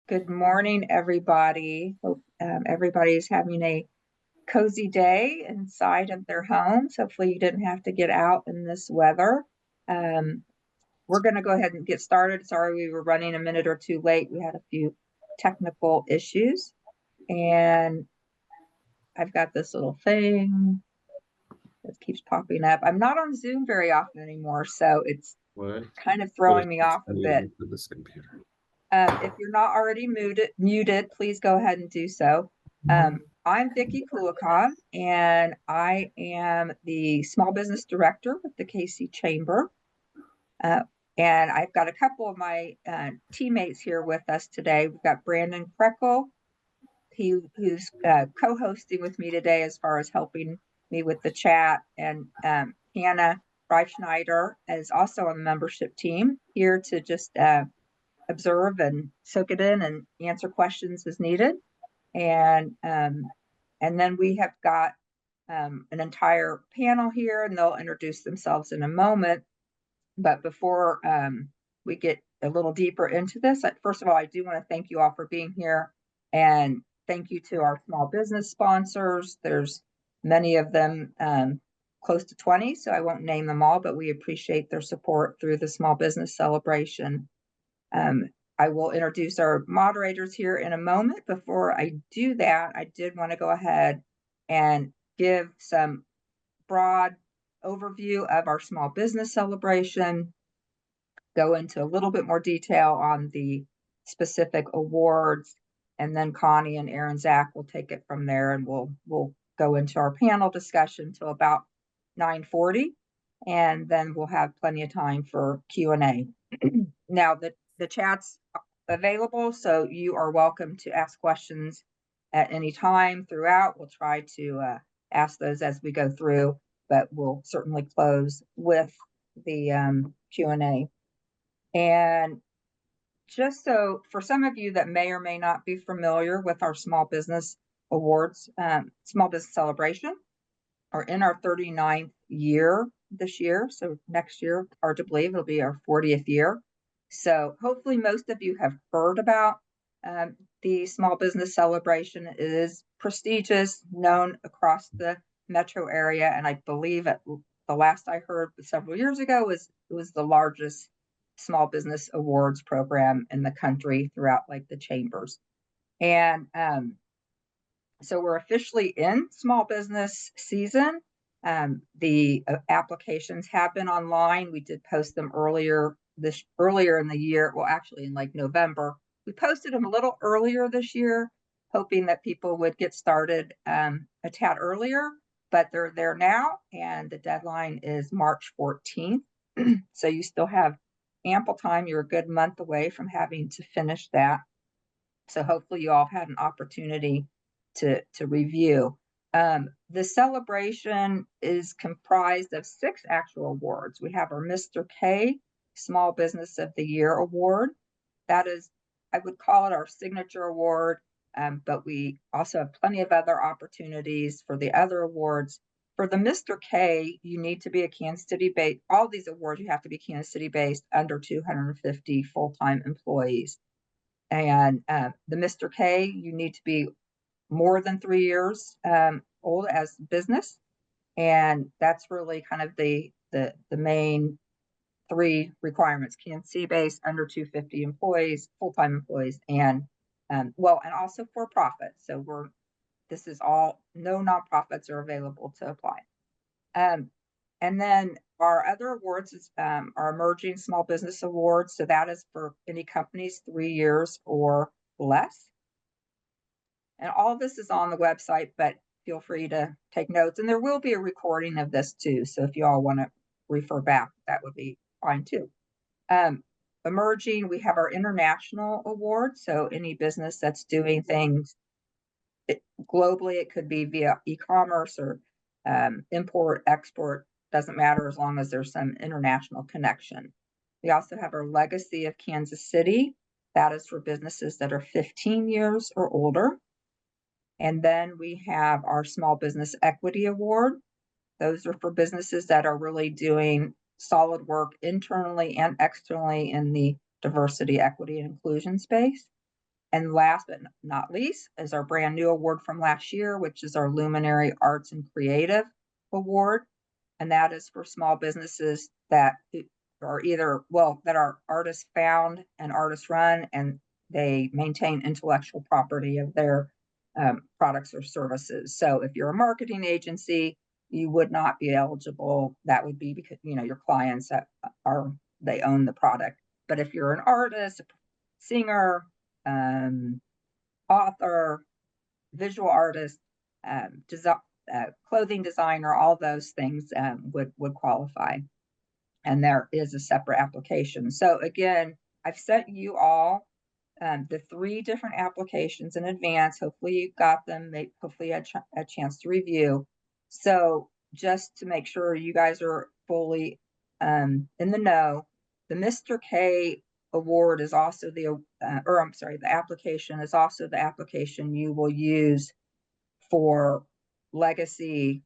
Good morning, everybody. Hope everybody's having a cozy day inside of their homes. Hopefully, you didn't have to get out in this weather. Um, we're going to go ahead and get started. Sorry, we were running a minute or two late. We had a few technical issues, and I've got this little thing that keeps popping up. I'm not on Zoom very often anymore, so it's What? kind of What throwing me off I a need to bit. move to this computer. If you're not already muted, please go ahead and do so. I'm Vicki Kulikov, and I am the Small Business Director with the KC Chamber. Uh, and I've got a couple of my teammates here with us today. We've got Brandon Krekel, who's co-hosting with me today as far as helping me with the chat, and Hannah Reifschneider is also on the membership team here to just observe and soak it in and answer questions as needed. And then we have got an entire panel here, and they'll introduce themselves in a moment. But before we get a little deeper into this, first of all, I do want to thank you all for being here, and thank you to our small business sponsors. There's many of them, close to 20, so I won't name them all, but we appreciate their support through the Small Business Celebration. Um, I will introduce our moderators here in a moment. Before I do that, I did want to go ahead and give some broad overview of our small business celebration, go into a little bit more detail on the specific awards, and then Connie and Aaron Zach will take it from there, and we'll go into our panel discussion till about 9:40, and then we'll have plenty of time for Q&A. Now, the chat's available, so you are welcome to ask questions at any time throughout. We'll try to ask those as we go through, but we'll certainly close with the Q&A. And just so for some of you that may or may not be familiar with our Small Business Awards, Small Business Celebration, are in our 39th year this year. So next year, hard to believe, it'll be our 40th year. So hopefully most of you have heard about the Small Business Celebration. It is prestigious, known across the metro area, and I believe the last I heard several years ago it was the largest small business awards program in the country throughout like the chambers. And so we're officially in small business season. The applications have been online. We did post them earlier in the year. Well, actually in like November. We posted them a little earlier this year, hoping that people would get started a tad earlier, but they're there now, and the deadline is March 14th. So you still have ample time. You're a good month away from having to finish that. So hopefully you all had an opportunity to review. The celebration is comprised of 6 actual awards. We have our Mr. K Small Business of the Year Award. That is, I would call it our signature award, but we also have plenty of other opportunities for the other awards. For the Mr. K, you need to be a Kansas City based, all these awards, you have to be Kansas City based, under 250 full-time employees. And the Mr. K, you need to be more than 3 years old as business. And that's really kind of the main 3 requirements: Kansas based, under 250 employees, full-time employees, and and also for profit. So this is all, no nonprofits are available to apply. And then our other awards is our Emerging Small Business Awards. So that is for any companies 3 years or less. And all of this is on the website, but feel free to take notes. And there will be a recording of this too. So if you all want to refer back, that would be fine too. Emerging, we have our International Award. So any business that's doing things globally, it could be via e-commerce or import, export, doesn't matter as long as there's some international connection. We also have our Legacy of Kansas City. That is for businesses that are 15 years or older. And then we have our Small Business Equity Award. Those are for businesses that are really doing solid work internally and externally in the diversity, equity, and inclusion space. And last but not least is our brand new award from last year, which is our Luminary Arts and Creative Award. And that is for small businesses that are either, well, that are artist found and artist run, and they maintain intellectual property of their products or services. So if you're a marketing agency, you would not be eligible. That would be because, your clients that they own the product. But if you're an artist, a singer, author, visual artist, clothing designer, all those things would qualify. And there is a separate application. So again, I've sent you all the 3 different applications in advance. Hopefully you got them. Hopefully you had a chance to review. So just to make sure you guys are fully in the know, the Mr. K award is also the application is also the application you will use for legacy,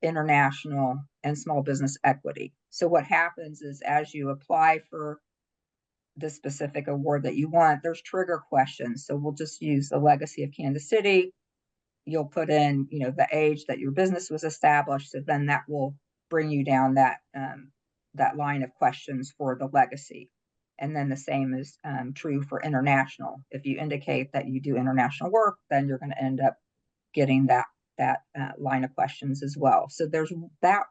international, and small business equity. So what happens is, as you apply for the specific award that you want, there's trigger questions. So we'll just use the legacy of Kansas City. You'll put in, the age that your business was established. So then that will bring you down that line of questions for the legacy. And then the same is true for international. If you indicate that you do international work, then you're going to end up getting that line of questions as well. So there's that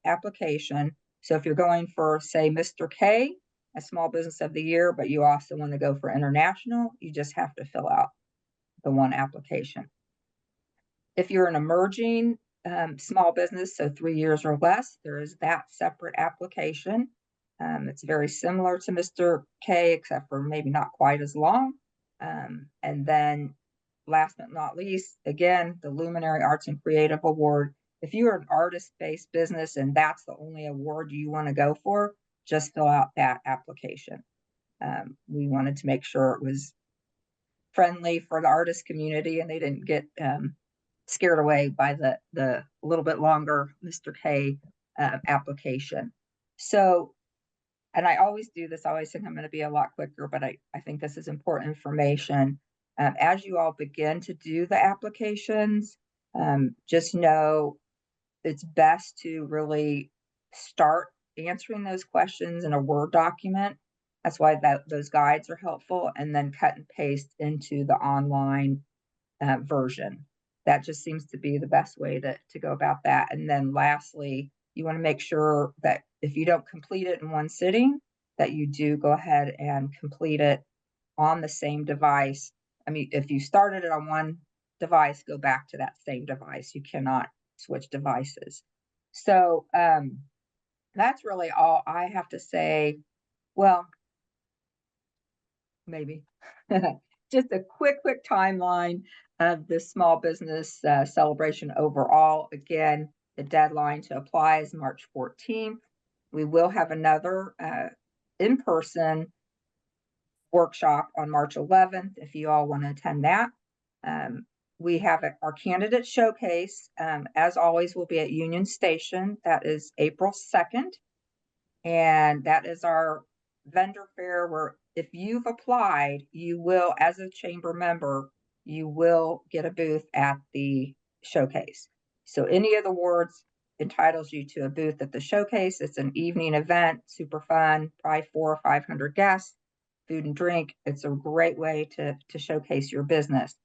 application. So if you're going for, say, Mr. K, a small business of the year, but you also want to go for international, you just have to fill out the one application. If you're an emerging small business, so 3 years or less, there is that separate application. It's very similar to Mr. K, except for maybe not quite as long. And then last but not least, again, the Luminary Arts and Creative Award. If you're an artist-based business and that's the only award you want to go for, just fill out that application. We wanted to make sure it was friendly for the artist community and they didn't get scared away by the little bit longer Mr. K application. So, and I always do this, I always think I'm going to be a lot quicker, but I think this is important information. As you all begin to do the applications, just know it's best to really start answering those questions in a Word document. That's why those guides are helpful, and then cut and paste into the online version. That just seems to be the best way to go about that. And then lastly, you want to make sure that if you don't complete it in one sitting, that you do go ahead and complete it on the same device. I mean, if you started it on one device, go back to that same device. You cannot switch devices. So that's really all I have to say. Well, maybe just a quick timeline of the small business celebration overall. Again, the deadline to apply is March 14th. We will have another in-person workshop on March 11th if you all want to attend that. We have our candidate showcase, as always, will be at Union Station. That is April 2nd. And that is our vendor fair where if you've applied, you will, as a chamber member, you will get a booth at the showcase. So any of the awards entitles you to a booth at the showcase. It's an evening event, super fun, probably 400 or 500 guests, food and drink. It's a great way to showcase your business.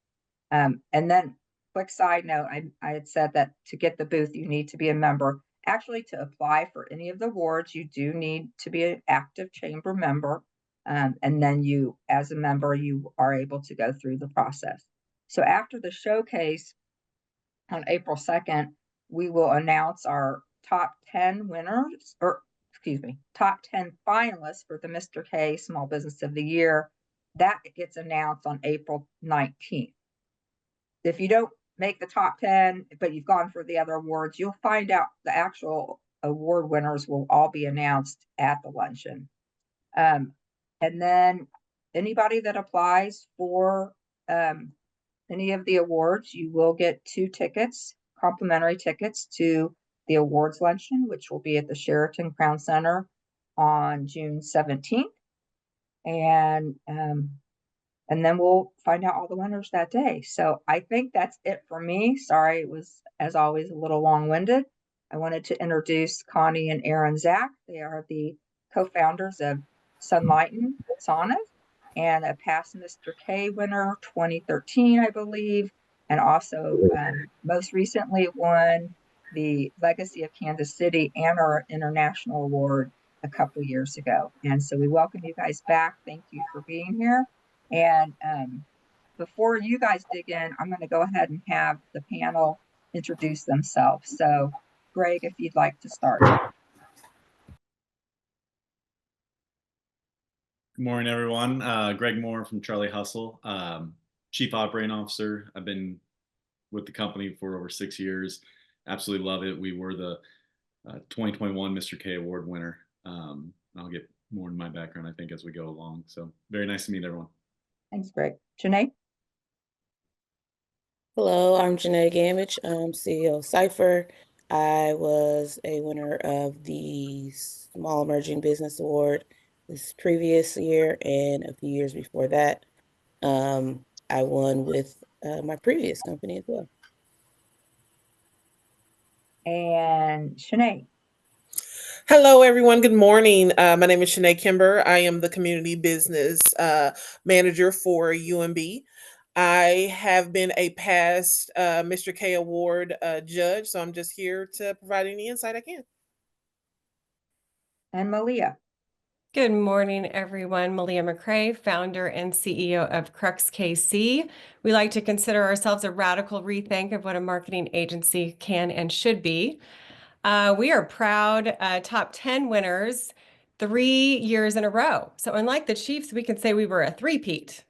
And then quick side note, I had said that to get the booth, you need to be a member. Actually, to apply for any of the awards, you do need to be an active chamber member. And then you, as a member, you are able to go through the process. So after the showcase on April 2nd, we will announce our top 10 winners, or excuse me, top 10 finalists for the Mr. K Small Business of the Year. That gets announced on April 19th. If you don't make the top 10, but you've gone for the other awards, you'll find out the actual award winners will all be announced at the luncheon. And then anybody that applies for any of the awards, you will get 2 tickets, complimentary tickets to the awards luncheon, which will be at the Sheraton Crown Center on June 17th. And and then we'll find out all the winners that day. So I think that's it for me. Sorry, it was, as always, a little long-winded. I wanted to introduce Connie and Aaron Zach. They are the co-founders of Sunlighten Saunas and a past Mr. K winner, 2013, I believe, and also most recently won the Legacy of Kansas City and our international award a couple years ago. And so we welcome you guys back. Thank you for being here. And before you guys dig in, I'm going to go ahead and have the panel introduce themselves. So, Greg, if you'd like to start. Good morning, everyone. Greg Moore from Charlie Hustle, Chief Operating Officer. I've been with the company for over 6 years. Absolutely love it. We were the 2021 Mr. K Award winner. I'll get more in my background, I think, as we go along. So very nice to meet everyone. Thanks, Greg. Janae? Hello, I'm Janae Gamage. I'm CEO of Cypher. I was a winner of the Small Emerging Business Award this previous year, and a few years before that, I won with my previous company as well. And Shanae. Hello, everyone. Good morning. My name is Shanae Kimber. I am the community business manager for UMB. I have been a past Mr. K Award judge, so I'm just here to provide any insight I can. And Malia. Good morning, everyone. Malia McRae, founder and CEO of Crux KC. We like to consider ourselves a radical rethink of what a marketing agency can and should be. We are proud top 10 winners 3 years in a row. So unlike the Chiefs, we can say we were a three-peat.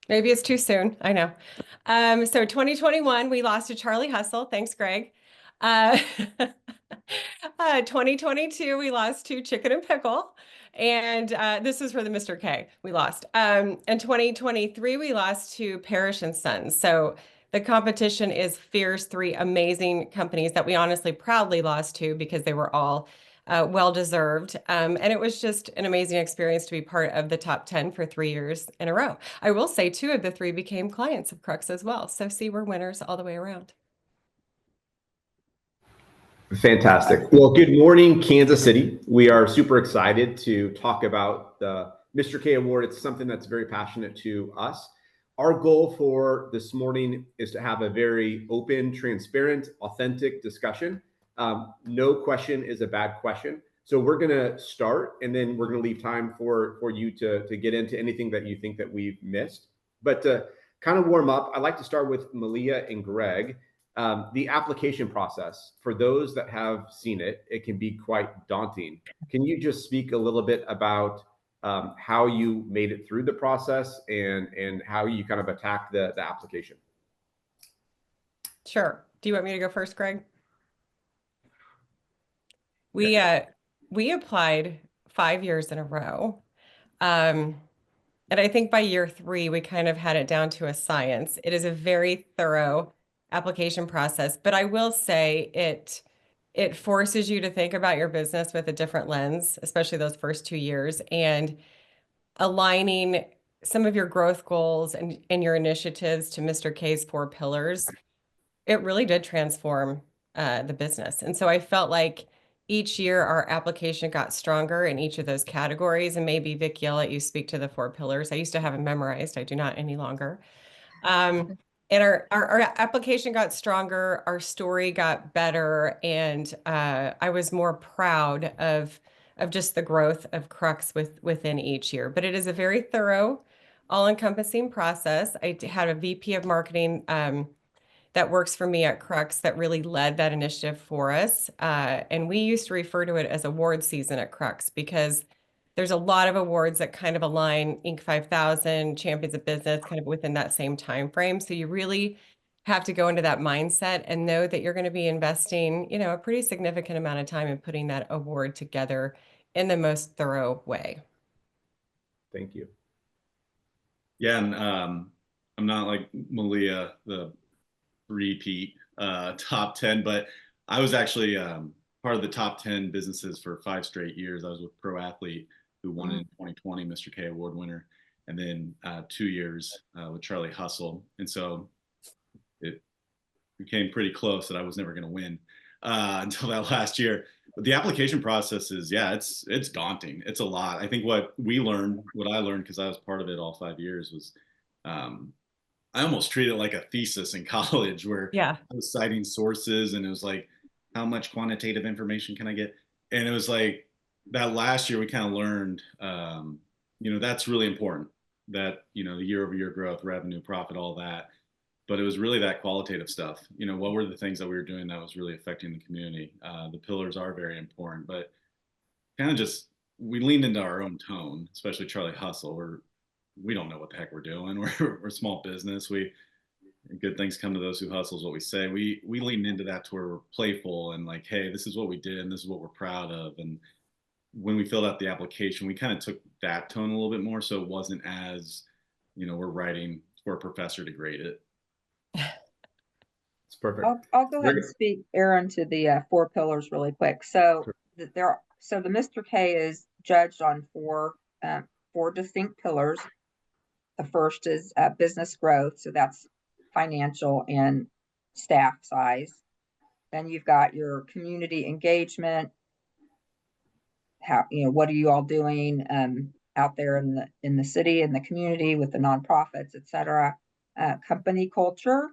Maybe it's too soon, I know. So 2021, we lost to Charlie Hustle. Thanks, Greg. 2022, we lost to Chicken and Pickle. And this is for the Mr. K. We lost. In 2023, we lost to Parrish and Sons. So the competition is fierce. 3 amazing companies that we honestly proudly lost to because they were all well-deserved. And it was just an amazing experience to be part of the top 10 for 3 years in a row. I will say 2 of the 3 became clients of Crux as well. So see, we're winners all the way around. Fantastic. Well, good morning, Kansas City. We are super excited to talk about the Mr. K Award. It's something that's very passionate to us. Our goal for this morning is to have a very open, transparent, authentic discussion. No question is a bad question. So we're going to start, and then we're going to leave time for you to get into anything that you think that we've missed. But to kind of warm up, I'd like to start with Malia and Greg. The application process, for those that have seen it, it can be quite daunting. Can you just speak a little bit about how you made it through the process and how you kind of attacked the application? Sure. Do you want me to go first, Greg? We applied 5 years in a row. And I think by year 3, we kind of had it down to a science. It is a very thorough application process, but I will say it forces you to think about your business with a different lens, especially those first 2 years, and aligning some of your growth goals and your initiatives to Mr. K's 4 pillars. It really did transform the business. And so I felt like each year our application got stronger in each of those categories. And maybe Vicki, I'll let you speak to the 4 pillars. I used to have them memorized. I do not any longer. And our application got stronger, our story got better, and I was more proud of just the growth of Crux within each year. But it is a very thorough, all-encompassing process. I had a VP of marketing that works for me at Crux that really led that initiative for us. And we used to refer to it as award season at Crux because there's a lot of awards that kind of align Inc. 5000, Champions of Business, kind of within that same time frame. So you really have to go into that mindset and know that you're going to be investing, a pretty significant amount of time in putting that award together in the most thorough way. Thank you. Yeah, and I'm not like Malia, the repeat top 10, but I was actually part of the top 10 businesses for 5 straight years. I was with Pro Athlete, who won in 2020 Mr. K Award winner. and then 2 years with Charlie Hustle. And so it became pretty close that I was never going to win until that last year. But the application process is, yeah, it's daunting. It's a lot. I think what I learned, because I was part of it all 5 years, was I almost treated it like a thesis in college, where Yeah. I was citing sources, and it was like, how much quantitative information can I get? And it was like that last year we kind of learned, that's really important. That the year-over-year growth, revenue, profit, all that. But it was really that qualitative stuff. What were the things that we were doing that was really affecting the community? The pillars are very important, but kind of just we leaned into our own tone, especially Charlie Hustle. We don't know what the heck we're doing. We're a small business. Good things come to those who hustle is what we say. We leaned into that to where we're playful and like, hey, this is what we did and this is what we're proud of. And when we filled out the application, we kind of took that tone a little bit more, so it wasn't as, we're writing for a professor to grade it. It's perfect. I'll go ahead and speak, Aaron, to the 4 pillars really quick. So Sure. the Mr. K is judged on 4 distinct pillars. The first is business growth, so that's financial and staff size. Then you've got your community engagement. How, what are you all doing out there in the city, in the community, with the nonprofits, et cetera. Company culture,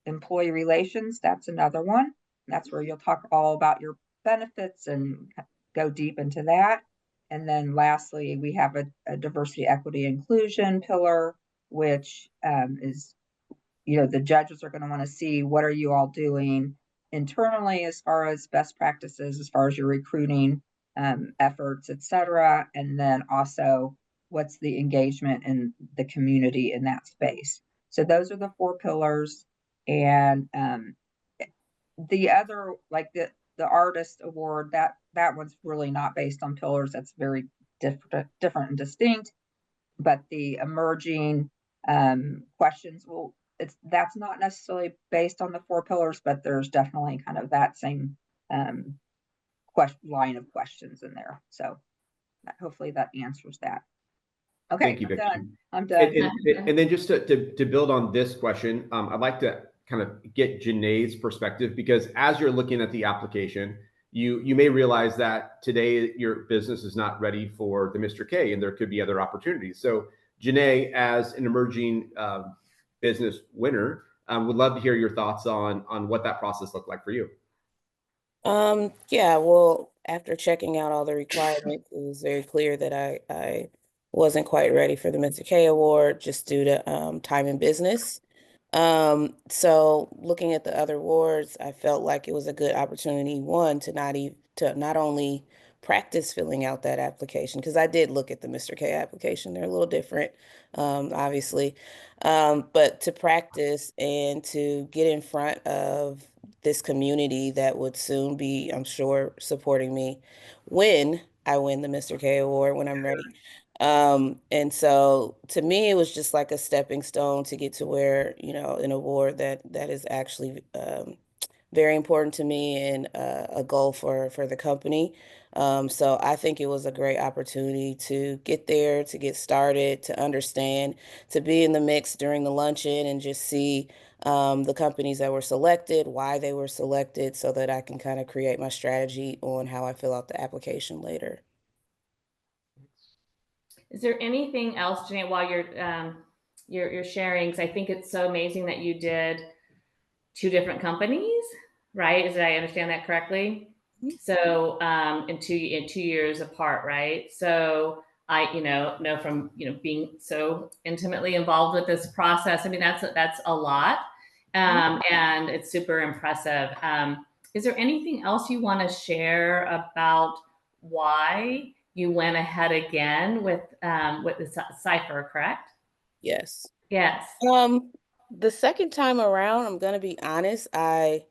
employee relations, that's another one. That's where you'll talk all about your benefits and go deep into that. And then lastly, we have a diversity, equity, inclusion pillar, which is, the judges are going to want to see what are you all doing internally as far as best practices, as far as your recruiting efforts, et cetera. And then also what's the engagement in the community in that space. So those are the 4 pillars. And the other, like the artist award, that one's really not based on pillars. That's very different and distinct. But the emerging questions, well, that's not necessarily based on the 4 pillars, but there's definitely kind of that same line of questions in there. So hopefully that answers that. Okay, Thank you, I'm Vicki. done. I'm done. And then just to build on this question, I'd like to kind of get Janae's perspective, because as you're looking at the application, you may realize that today your business is not ready for the Mr. K, and there could be other opportunities. So Janae, as an emerging business winner, would love to hear your thoughts on what that process looked like for you. Yeah, well, after checking out all the requirements, it was very clear that I wasn't quite ready for the Mr. K award just due to time in business. So looking at the other awards, I felt like it was a good opportunity, one, to not only practice filling out that application, because I did look at the Mr. K application. They're a little different, obviously, but to practice and to get in front of this community that would soon be, I'm sure, supporting me when I win the Mr. K award, when I'm ready. And so to me, it was just like a stepping stone to get to where, an award that is actually very important to me and a goal for the company. So I think it was a great opportunity to get there, to get started, to understand, to be in the mix during the luncheon and just see the companies that were selected, why they were selected, so that I can kind of create my strategy on how I fill out the application later. Is there anything else, Janae, while you're sharing? Because I think it's so amazing that you did 2 different companies, right? Did I understand that correctly? So in 2 years apart, right? So I know from being so intimately involved with this process. I mean, that's a lot, and it's super impressive. Is there anything else you want to share about why you went ahead again with the Cypher, correct? Yes. Yes. The second time around, I'm gonna be honest, I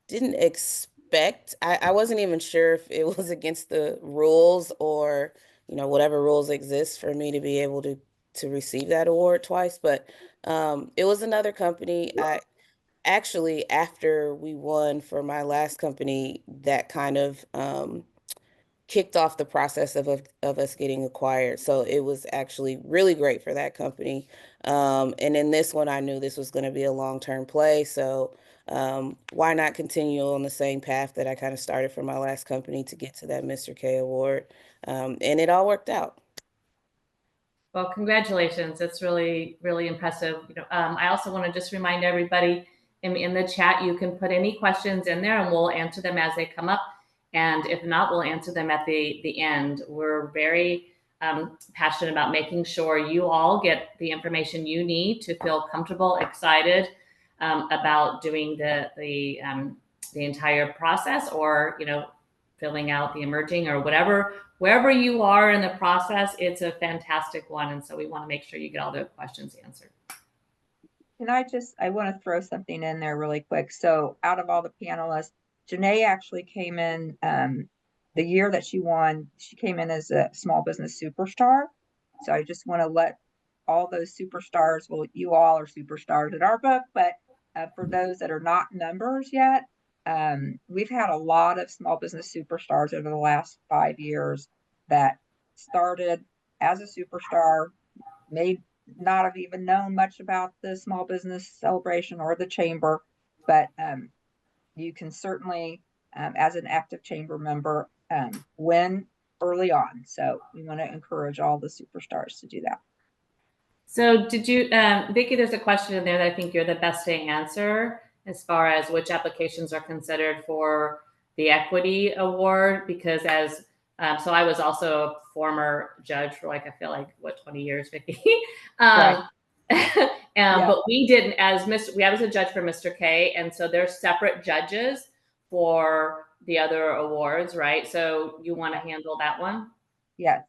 didn't expect, I wasn't even sure if it was against the rules or, whatever rules exist for me to be able to receive that award twice, but it was another company. I actually, after we won for my last company, that kind of kicked off the process of us getting acquired. So it was actually really great for that company. And in this one, I knew this was going to be a long-term play. So why not continue on the same path that I kind of started for my last company to get to that Mr. K award? And it all worked out. Well, congratulations. It's really, really impressive. I also want to just remind everybody in the chat, you can put any questions in there and we'll answer them as they come up. And if not, we'll answer them at the end. We're very passionate about making sure you all get the information you need to feel comfortable, excited about doing the entire process, or filling out the emerging or whatever. Wherever you are in the process, it's a fantastic one. And so we want to make sure you get all the questions answered. I want to throw something in there really quick. So out of all the panelists, Janae actually came in the year that she won. She came in as a small business superstar. So I just want to let all those superstars, well, you all are superstars in our book, but for those that are not members yet, we've had a lot of small business superstars over the last 5 years that started as a superstar, may not have even known much about the small business celebration or the chamber, but you can certainly, as an active chamber member, win early on. So we want to encourage all the superstars to do that. So did you, Vicki, there's a question in there that I think you're the best to answer as far as which applications are considered for the equity award, because so I was also a former judge for I feel like 20 years, Vicki. Right. Yeah. But we didn't, I was a judge for Mr. K, and so there's separate judges for the other awards, right? So you want to handle that one? Yeah.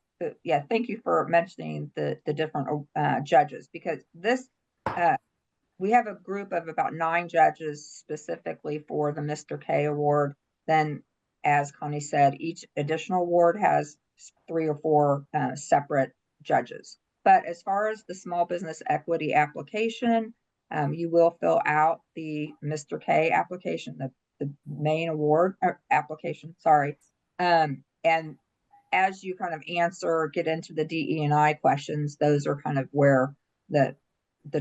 Yeah. Thank you for mentioning the different judges, because this, we have a group of about 9 judges specifically for the Mr. K award. Then, as Connie said, each additional award has 3 or 4 separate judges. But as far as the small business equity application, you will fill out the Mr. K application, the main award application, sorry. And as you kind of get into the DE&I questions, those are kind of where the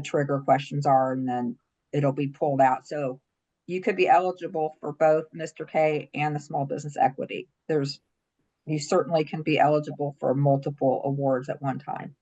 trigger questions are, and then it'll be pulled out. So you could be eligible for both Mr. K and the small business equity. You certainly can be eligible for multiple awards at one time.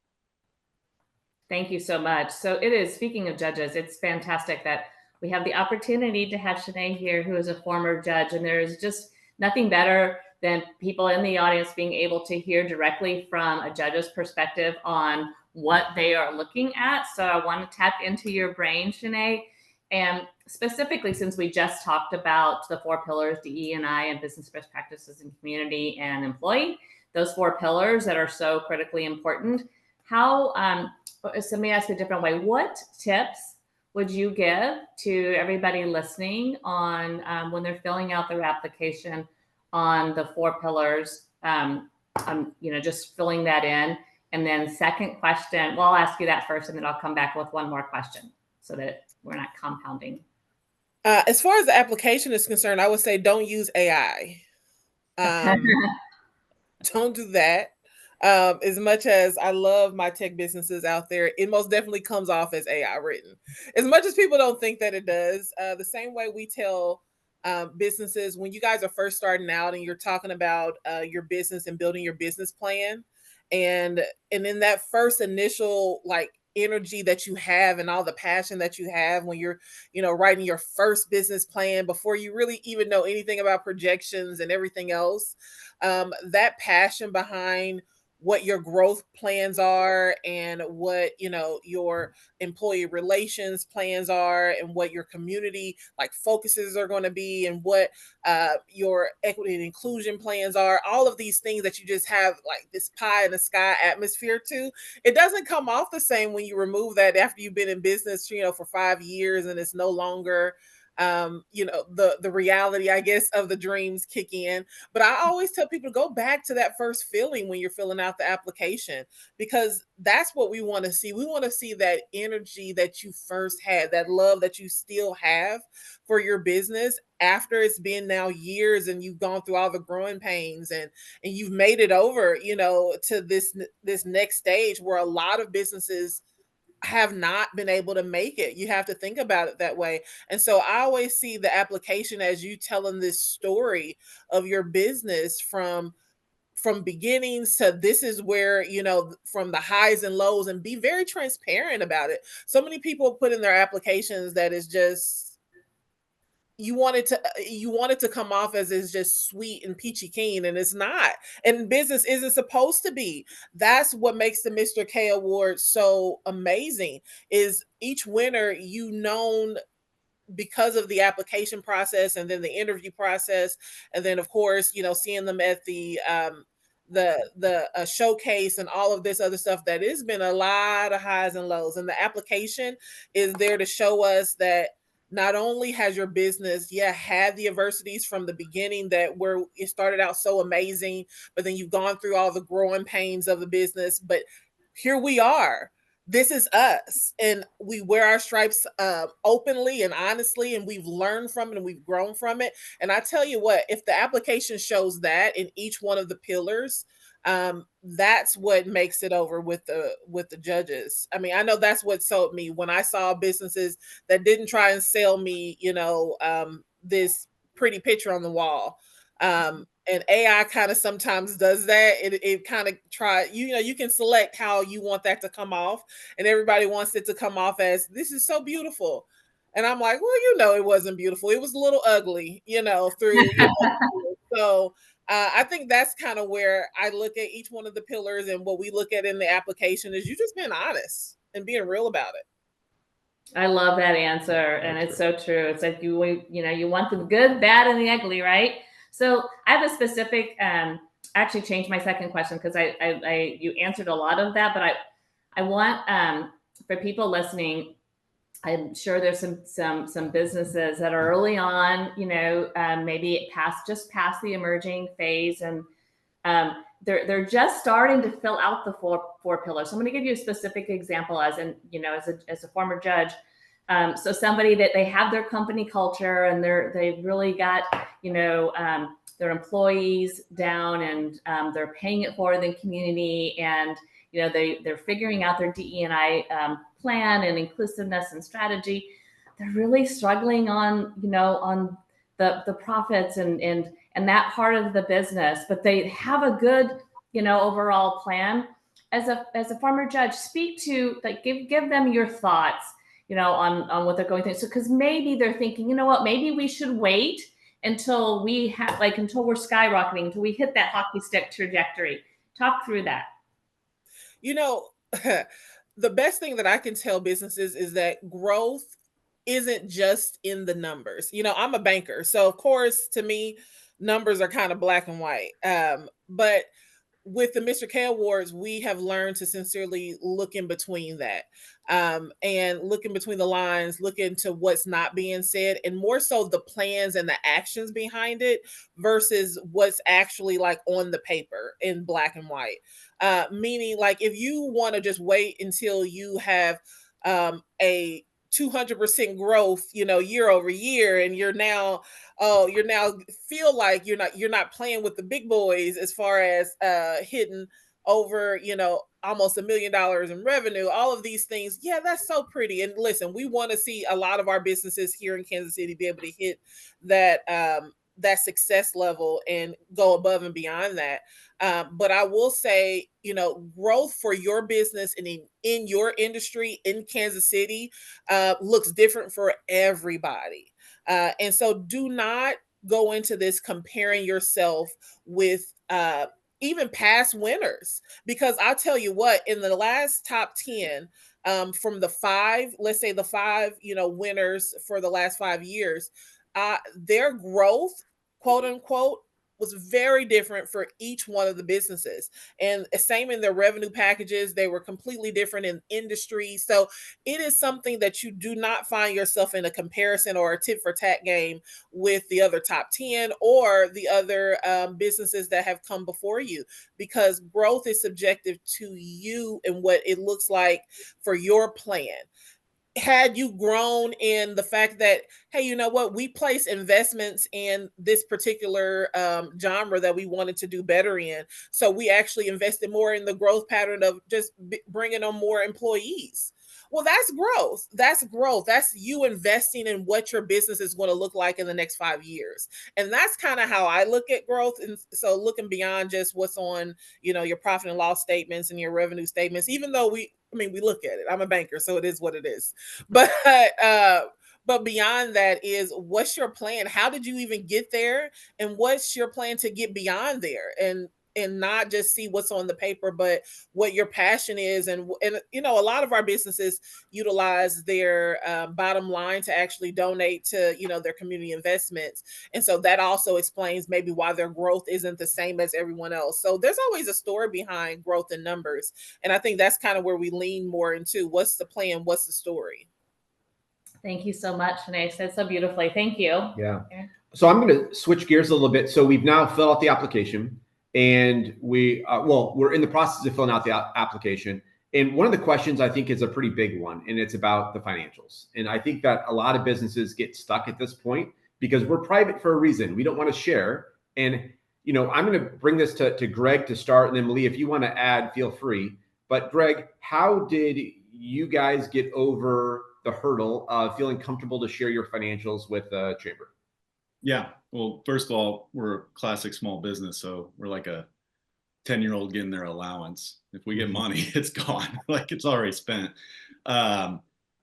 Thank you so much. So it is, speaking of judges, it's fantastic that we have the opportunity to have Shanae here, who is a former judge, and there is just nothing better than people in the audience being able to hear directly from a judge's perspective on what they are looking at. So I want to tap into your brain, Shanae, and specifically, since we just talked about the 4 pillars, DE&I and business best practices in community and employee, those 4 pillars that are so critically important. So let me ask you a different way. What tips would you give to everybody listening on when they're filling out their application on the 4 pillars, just filling that in? And then second question, well, I'll ask you that first, and then I'll come back with one more question so that we're not compounding. As far as the application is concerned, I would say don't use AI. Don't do that. As much as I love my tech businesses out there, it most definitely comes off as AI written. As much as people don't think that it does, the same way we tell businesses, when you guys are first starting out and you're talking about your business and building your business plan, and in that first initial energy that you have and all the passion that you have when you're writing your first business plan before you really even know anything about projections and everything else, that passion behind what your growth plans are and what your employee relations plans are and what your community focuses are going to be and what your equity and inclusion plans are, all of these things that you just have this pie in the sky atmosphere to, it doesn't come off the same when you remove that after you've been in business for 5 years and it's no longer the reality, I guess, of the dreams kick in. But I always tell people to go back to that first feeling when you're filling out the application, because that's what we want to see. We want to see that energy that you first had, that love that you still have for your business after it's been now years and you've gone through all the growing pains, and you've made it over, to this next stage where a lot of businesses have not been able to make it. You have to think about it that way. And so I always see the application as you telling this story of your business from beginnings to this is where, from the highs and lows, and be very transparent about it. So many people put in their applications that is just, you want it to come off as is just sweet and peachy keen, and it's not. And business isn't supposed to be. That's what makes the Mr. K Award so amazing, is each winner known because of the application process, and then the interview process, and then of course, seeing them at the showcase and all of this other stuff. That has been a lot of highs and lows, and the application is there to show us that not only has your business had the adversities from the beginning, that where it started out so amazing, but then you've gone through all the growing pains of the business, but here we are. This is us, and we wear our stripes openly and honestly, and we've learned from it and we've grown from it. And I tell you what, if the application shows that in each one of the pillars, that's what makes it over with the judges. I mean, I know that's what sold me when I saw businesses that didn't try and sell me, this pretty picture on the wall. And AI kind of sometimes does that. It kind of you can select how you want that to come off, and everybody wants it to come off as this is so beautiful. And I'm like, well, it wasn't beautiful. It was a little ugly, through. So I think that's kind of where I look at each one of the pillars, and what we look at in the application is you just being honest and being real about it. I love that answer, and it's so true. It's like you want the good, bad, and the ugly, right? So I have a specific. Actually, changed my second question because you answered a lot of that, but I want for people listening. I'm sure there's some businesses that are early on, maybe just past the emerging phase, and they're just starting to fill out the four pillars. So I'm going to give you a specific example as a former judge. So somebody that they have their company culture, and they've really got, their employees down, and they're paying it forward in the community, and they're figuring out their DE&I plan and inclusiveness and strategy. They're really struggling on the profits and that part of the business, but they have a good overall plan. As a former judge, speak to, like, give them your thoughts on what they're going through. So because maybe they're thinking, maybe we should wait until we have until we're skyrocketing, until we hit that hockey stick trajectory. Talk through that. The best thing that I can tell businesses is that growth isn't just in the numbers. I'm a banker, so of course, to me, numbers are kind of black and white. But with the Mr. K Awards, we have learned to sincerely look in between that, and look in between the lines, look into what's not being said, and more so the plans and the actions behind it versus what's actually like on the paper in black and white. Meaning, like, if you want to just wait until you have a 200% growth, year over year, and you're now feel like you're not playing with the big boys as far as hitting over, almost $1 million in revenue, all of these things. Yeah, that's so pretty. And listen, we want to see a lot of our businesses here in Kansas City be able to hit that success level and go above and beyond that. But I will say, growth for your business and in your industry in Kansas City looks different for everybody. And so do not go into this comparing yourself with even past winners, because I'll tell you what, in the last top 10, from the five winners for the last 5 years, their growth, quote unquote, was very different for each one of the businesses. And same in their revenue packages, they were completely different in industry. So it is something that you do not find yourself in a comparison or a tit for tat game with the other top 10 or the other businesses that have come before you, because growth is subjective to you and what it looks like for your plan. Had you grown in the fact that, hey, you know what, we place investments in this particular genre that we wanted to do better in, so we actually invested more in the growth pattern of just bringing on more employees. Well, that's growth. That's growth. That's you investing in what your business is going to look like in the next 5 years. And that's kind of how I look at growth. And so looking beyond just what's on, your profit and loss statements and your revenue statements, even though we look at it. I'm a banker, so it is what it is. But beyond that is, what's your plan? How did you even get there? And what's your plan to get beyond there? And not just see what's on the paper, but what your passion is. And a lot of our businesses utilize their bottom line to actually donate to, their community investments. And so that also explains maybe why their growth isn't the same as everyone else. So there's always a story behind growth and numbers. And I think that's kind of where we lean more into what's the plan, what's the story. Thank you so much, Shanae. Said so beautifully. Thank you. Yeah. So I'm going to switch gears a little bit. So we've now filled out the application. And we're in the process of filling out the application. And one of the questions I think is a pretty big one, and it's about the financials. And I think that a lot of businesses get stuck at this point because we're private for a reason. We don't want to share. And, I'm going to bring this to Greg to start. And then Malia, if you want to add, feel free. But Greg, how did you guys get over the hurdle of feeling comfortable to share your financials with the chamber? Yeah. Well, first of all, we're a classic small business. So we're like a 10-year-old getting their allowance. If we get money, it's gone. Like it's already spent. But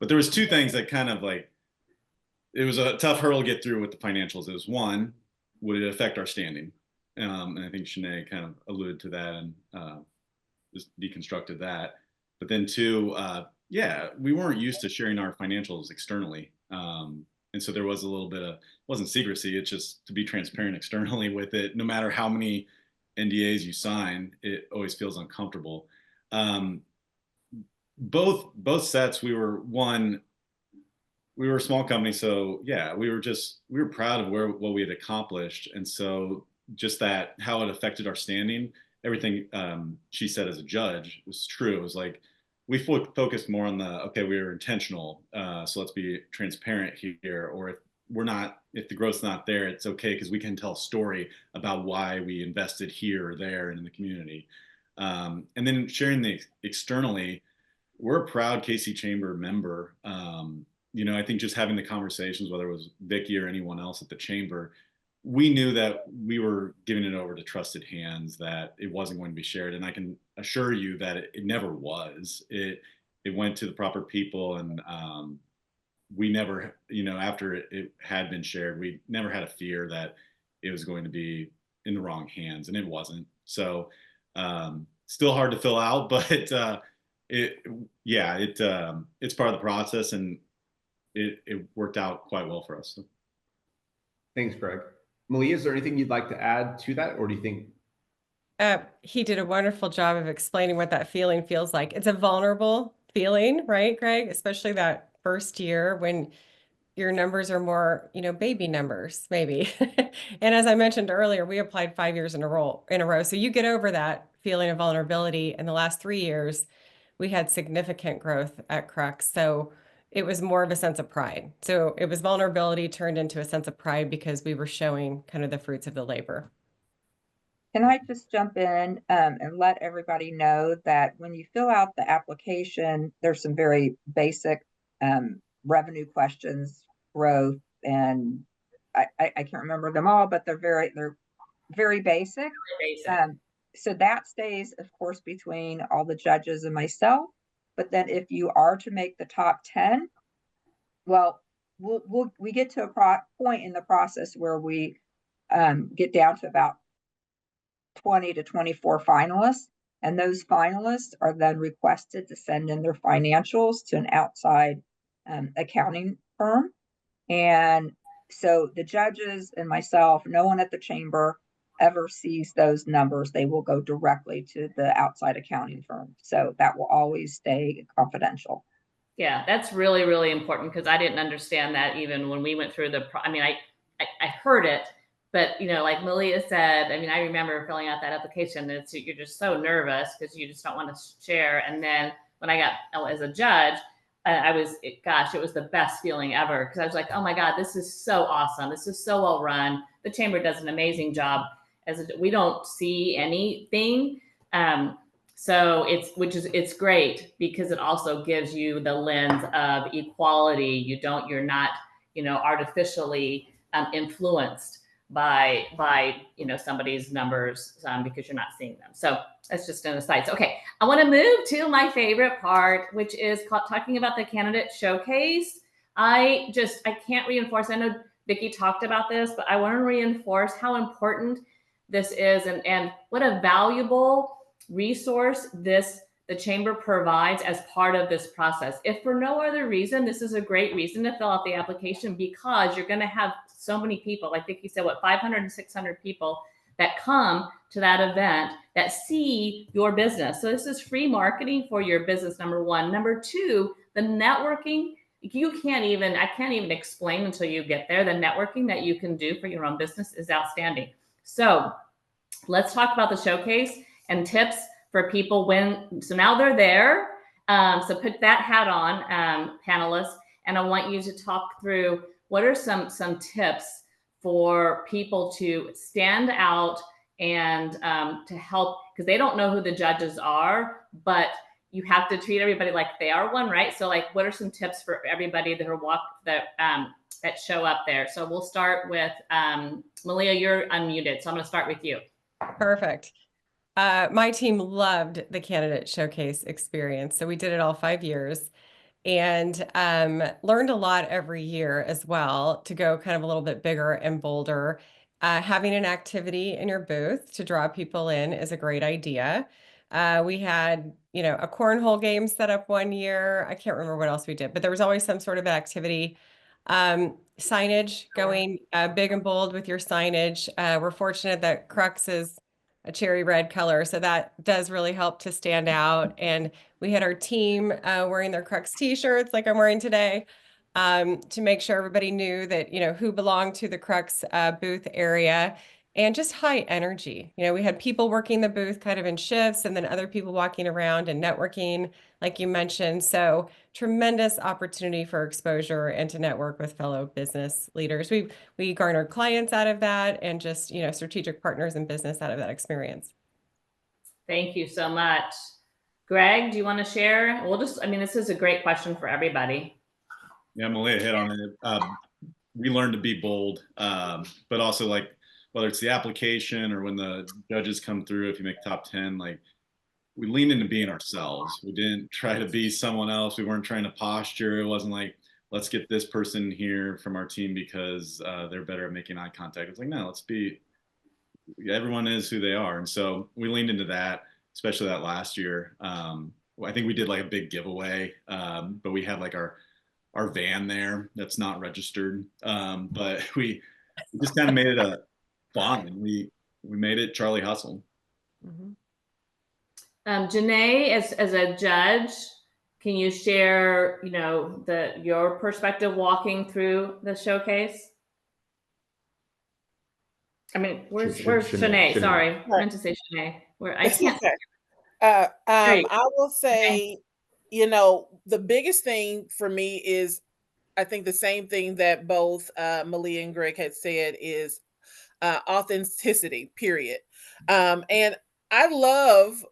there was two things that kind of it was a tough hurdle to get through with the financials. It was one, would it affect our standing? And I think Shanae kind of alluded to that and just deconstructed that. But then two, we weren't used to sharing our financials externally. And so there was a little bit of, wasn't secrecy, it's just to be transparent externally with it. No matter how many NDAs you sign, it always feels uncomfortable. Both sets, we were a small company. So yeah, we were proud of what we had accomplished. And so just that, how it affected our standing, everything she said as a judge was true. It was like, we focused more on we were intentional. So let's be transparent here. Or if the growth's not there, it's okay because we can tell a story about why we invested here or there and in the community. And then sharing externally, we're a proud KC Chamber member. I think just having the conversations, whether it was Vicki or anyone else at the chamber, we knew that we were giving it over to trusted hands, that it wasn't going to be shared. And I can assure you that it never was. It went to the proper people. And we never, after it had been shared, we never had a fear that it was going to be in the wrong hands, and it wasn't. So still hard to fill out, but it's part of the process, and it worked out quite well for us. So. Thanks, Greg. Malia, is there anything you'd like to add to that, or do you think? He did a wonderful job of explaining what that feeling feels like. It's a vulnerable feeling, right, Greg? Especially that first year when your numbers are more, baby numbers, maybe. And as I mentioned earlier, we applied 5 years in a row. So you get over that feeling of vulnerability. In the last 3 years, we had significant growth at Crux. So it was more of a sense of pride. So it was vulnerability turned into a sense of pride because we were showing kind of the fruits of the labor. Can I just jump in and let everybody know that when you fill out the application, there's some very basic revenue questions, growth, and I can't remember them all, but they're very basic. So that stays, of course, between all the judges and myself. But then if you are to make the top 10, well, we get to a point in the process where we get down to about 20 to 24 finalists. And those finalists are then requested to send in their financials to an outside accounting firm. And so the judges and myself, no one at the chamber ever sees those numbers, they will go directly to the outside accounting firm. So that will always stay confidential. Yeah, that's really, really important because I didn't understand that even when we went through I mean, I heard it, but like Malia said, I mean, I remember filling out that application. You're just so nervous because you just don't want to share. And then when I got as a judge, gosh, it was the best feeling ever because I was like, oh my God, this is so awesome. This is so well run. The chamber does an amazing job. We don't see anything. So it's great because it also gives you the lens of equality. You're not, artificially influenced by somebody's numbers because you're not seeing them. So that's just an aside. So, okay, I want to move to my favorite part, which is talking about the candidate showcase. I can't reinforce. I know Vicki talked about this, but I want to reinforce how important this is and what a valuable resource the chamber provides as part of this process. If for no other reason, this is a great reason to fill out the application because you're going to have so many people, like Vicki said, 500 and 600 people that come to that event that see your business. So this is free marketing for your business, number one. Number two, the networking. I can't even explain until you get there. The networking that you can do for your own business is outstanding. So let's talk about the showcase and tips for people so now they're there. So put that hat on, panelists, and I want you to talk through what are some tips for people to stand out and to help, because they don't know who the judges are, but you have to treat everybody like they are one, right? So like, what are some tips for everybody that show up there? So we'll start with Malia, you're unmuted. So I'm gonna start with you. Perfect. My team loved the candidate showcase experience. So we did it all 5 years and learned a lot every year as well to go kind of a little bit bigger and bolder. Having an activity in your booth to draw people in is a great idea. We had, a cornhole game set up one year. I can't remember what else we did, but there was always some sort of activity. Signage, going big and bold with your signage. We're fortunate that Crux is a cherry red color, so that does really help to stand out. And we had our team wearing their Crux t-shirts like I'm wearing today to make sure everybody knew that, who belonged to the Crux booth area. And just high energy. We had people working the booth kind of in shifts and then other people walking around and networking, like you mentioned. So tremendous opportunity for exposure and to network with fellow business leaders. We garnered clients out of that and just, strategic partners in business out of that experience. Thank you so much. Greg, do you want to share? This is a great question for everybody. Yeah, Malia hit on it. We learned to be bold, but also like, whether it's the application or when the judges come through, if you make top 10, like we leaned into being ourselves. We didn't try to be someone else. We weren't trying to posture. It wasn't like, let's get this person here from our team because they're better at making eye contact. It's like, no, everyone is who they are. And so we leaned into that, especially that last year. I think we did like a big giveaway, but we had like our van there that's not registered. But we just kind of made it fun, and we made it Charlie Hustle. Mm-hmm. Janae, as a judge, can you share, your perspective walking through the showcase? I mean, where's Shanae? Sorry, I meant to say Shanae. I can't. I will say, the biggest thing for me is, I think the same thing that both Malia and Greg had said is authenticity, period. And I loved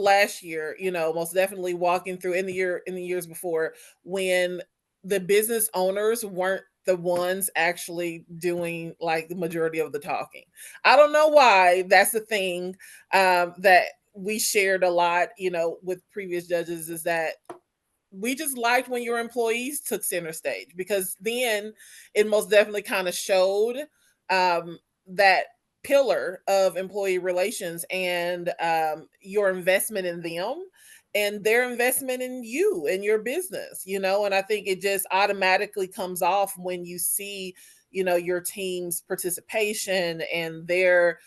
last year, most definitely walking through in the years before when the business owners weren't the ones actually doing like the majority of the talking. I don't know why that's the thing that we shared a lot, with previous judges, is that we just liked when your employees took center stage, because then it most definitely kind of showed that pillar of employee relations and your investment in them and their investment in you and your business, and I think it just automatically comes off when you see your team's participation and their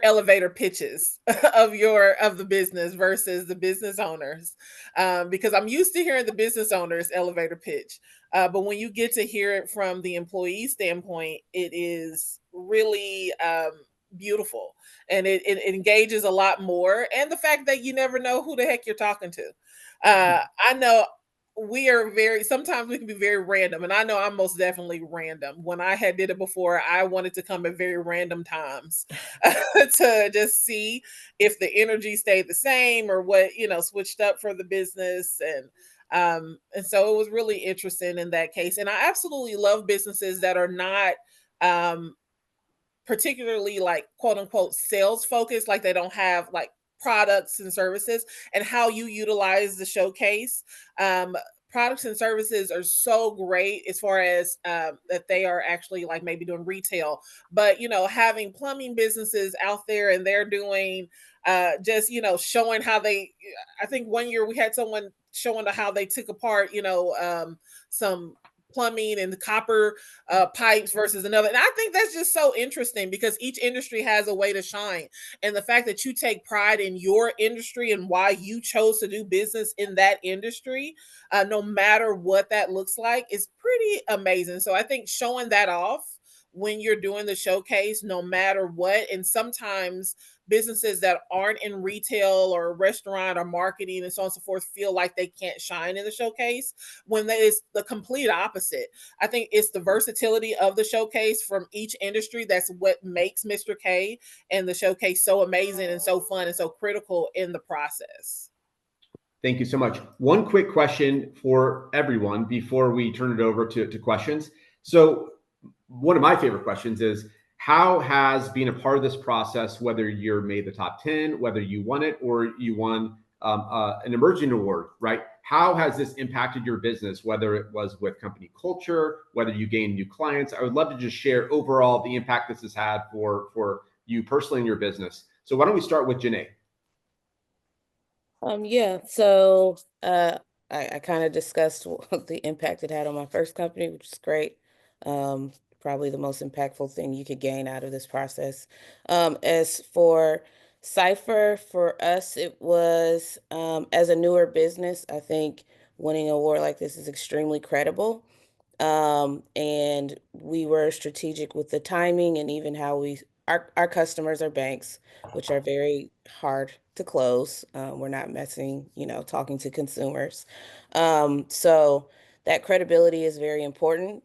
elevator pitches of the business versus the business owners, because I'm used to hearing the business owners elevator pitch, but when you get to hear it from the employee standpoint, it is really beautiful, and it engages a lot more, and the fact that you never know who the heck you're talking to. I know sometimes we can be very random, and I know I'm most definitely random. When I had did it before, I wanted to come at very random times to just see if the energy stayed the same or what switched up for the business. And so it was really interesting in that case, and I absolutely love businesses that are not um particularly like quote unquote sales focused, like they don't have like products and services, and how you utilize the showcase. um Products and services are so great as far as that they are actually like maybe doing retail, but having plumbing businesses out there, and they're doing just showing how they, I think one year we had someone showing how they took apart some plumbing and copper pipes versus another. And I think that's just so interesting because each industry has a way to shine. And the fact that you take pride in your industry and why you chose to do business in that industry, no matter what that looks like, is pretty amazing. So I think showing that off when you're doing the showcase, no matter what, and sometimes businesses that aren't in retail or restaurant or marketing and so on and so forth feel like they can't shine in the showcase, when it's the complete opposite. I think it's the versatility of the showcase from each industry that's what makes Mr. K and the showcase so amazing and so fun and so critical in the process. Thank you so much. One quick question for everyone before we turn it over to questions. So one of my favorite questions is, how has being a part of this process, whether you're made the top 10, whether you won it or you won an emerging award, right? How has this impacted your business, whether it was with company culture, whether you gained new clients? I would love to just share overall the impact this has had for you personally in your business. So why don't we start with Janae? Yeah, so I kind of discussed the impact it had on my first company, which is great. Probably the most impactful thing you could gain out of this process. As for Cypher, for us, it was as a newer business, I think winning an award like this is extremely credible. And we were strategic with the timing and even how our customers are banks, which are very hard to close. We're not messing, talking to consumers. So that credibility is very important.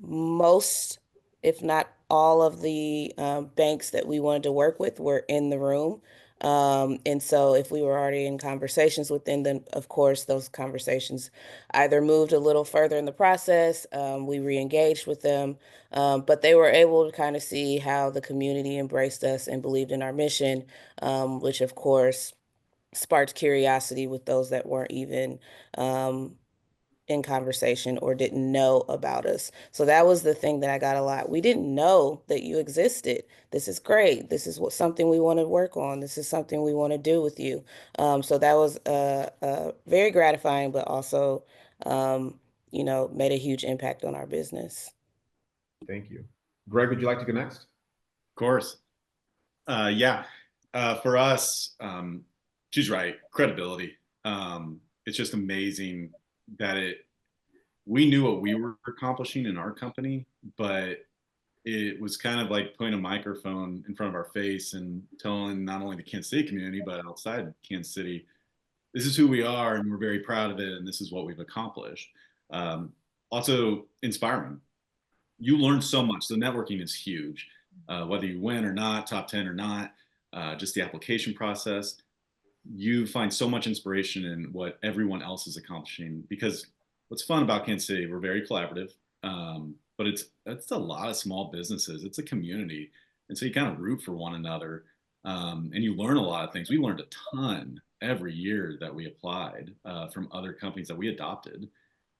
Most, if not all of the banks that we wanted to work with were in the room. And so if we were already in conversations with them, then of course those conversations either moved a little further in the process, we re-engaged with them, but they were able to kind of see how the community embraced us and believed in our mission, which of course sparked curiosity with those that weren't even in conversation or didn't know about us. So that was the thing that I got a lot. We didn't know that you existed. This is great. This is something we want to work on. This is something we want to do with you. So that was very gratifying, but also, made a huge impact on our business. Thank you. Greg, would you like to go next? Of course. Yeah. For us, she's right. Credibility. It's just amazing that we knew what we were accomplishing in our company, but it was kind of like putting a microphone in front of our face and telling not only the Kansas City community, but outside Kansas City, this is who we are and we're very proud of it and this is what we've accomplished. Also inspiring. You learn so much. So networking is huge. Whether you win or not, top 10 or not, just the application process, you find so much inspiration in what everyone else is accomplishing. Because what's fun about Kansas City, we're very collaborative, but it's a lot of small businesses. It's a community. And so you kind of root for one another, and you learn a lot of things. We learned a ton every year that we applied from other companies that we adopted.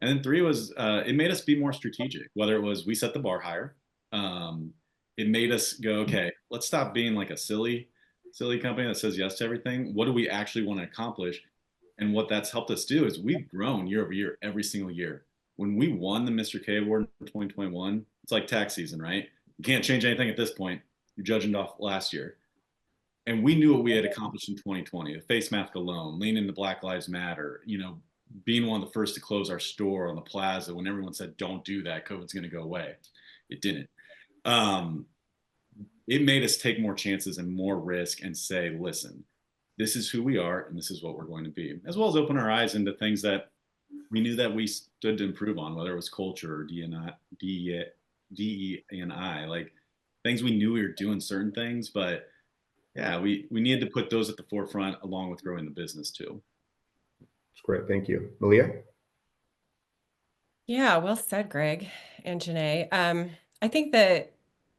And then 3 was, it made us be more strategic, whether it was we set the bar higher. It made us go, okay, let's stop being like a silly company that says yes to everything. What do we actually want to accomplish? And what that's helped us do is we've grown year over year, every single year. when we won the Mr. K Award in 2021, it's like tax season, right? You can't change anything at this point. You're judging off last year. And we knew what we had accomplished in 2020, the face mask alone, lean into Black Lives Matter, being one of the first to close our store on the plaza when everyone said, don't do that, COVID's going to go away. It didn't. It made us take more chances and more risk and say, listen, this is who we are and this is what we're going to be, as well as open our eyes into things that we knew that we stood to improve on, whether it was culture or DE&I, like things we knew we were doing certain things, but yeah, we needed to put those at the forefront along with growing the business too. That's great. Thank you. Malia? Yeah, well said, Greg and Janae. I think that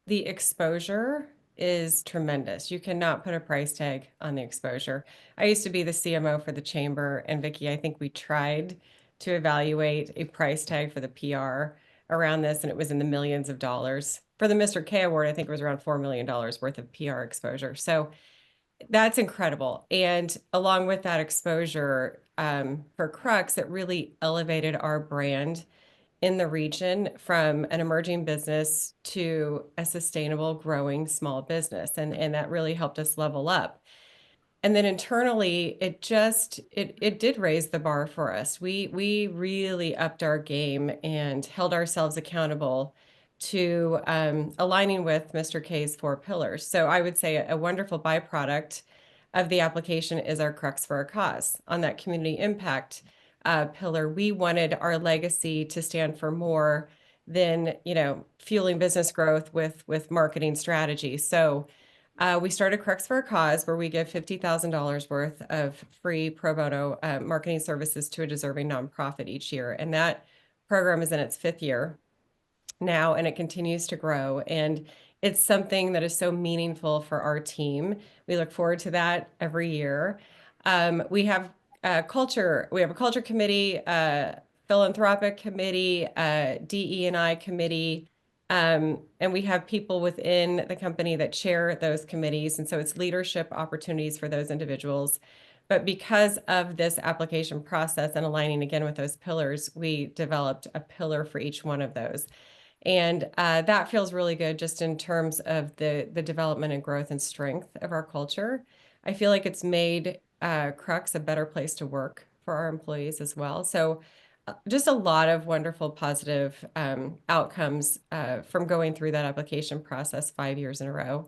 the exposure is tremendous. You cannot put a price tag on the exposure. I used to be the CMO for the chamber, and Vicki, I think we tried to evaluate a price tag for the PR around this, and it was in the millions of dollars. For the Mr. K Award, I think it was around $4 million worth of PR exposure. So that's incredible. And along with that exposure, for Crux, it really elevated our brand in the region from an emerging business to a sustainable, growing small business. And that really helped us level up. And then internally, it did raise the bar for us. We really upped our game and held ourselves accountable to aligning with Mr. K's 4 pillars. So I would say a wonderful byproduct of the application is our Crux for a Cause. On that community impact pillar, we wanted our legacy to stand for more than, fueling business growth with marketing strategy. So we started Crux for a Cause, where we give $50,000 worth of free pro bono marketing services to a deserving nonprofit each year. And that program is in its 5th year now, and it continues to grow. And it's something that is so meaningful for our team. We look forward to that every year. We have a culture committee, philanthropic committee, DE&I committee, and we have people within the company that chair those committees. And so it's leadership opportunities for those individuals. But because of this application process and aligning again with those pillars, we developed a pillar for each one of those. And that feels really good just in terms of the development and growth and strength of our culture. I feel like it's made Crux a better place to work for our employees as well. So just a lot of wonderful positive outcomes from going through that application process 5 years in a row.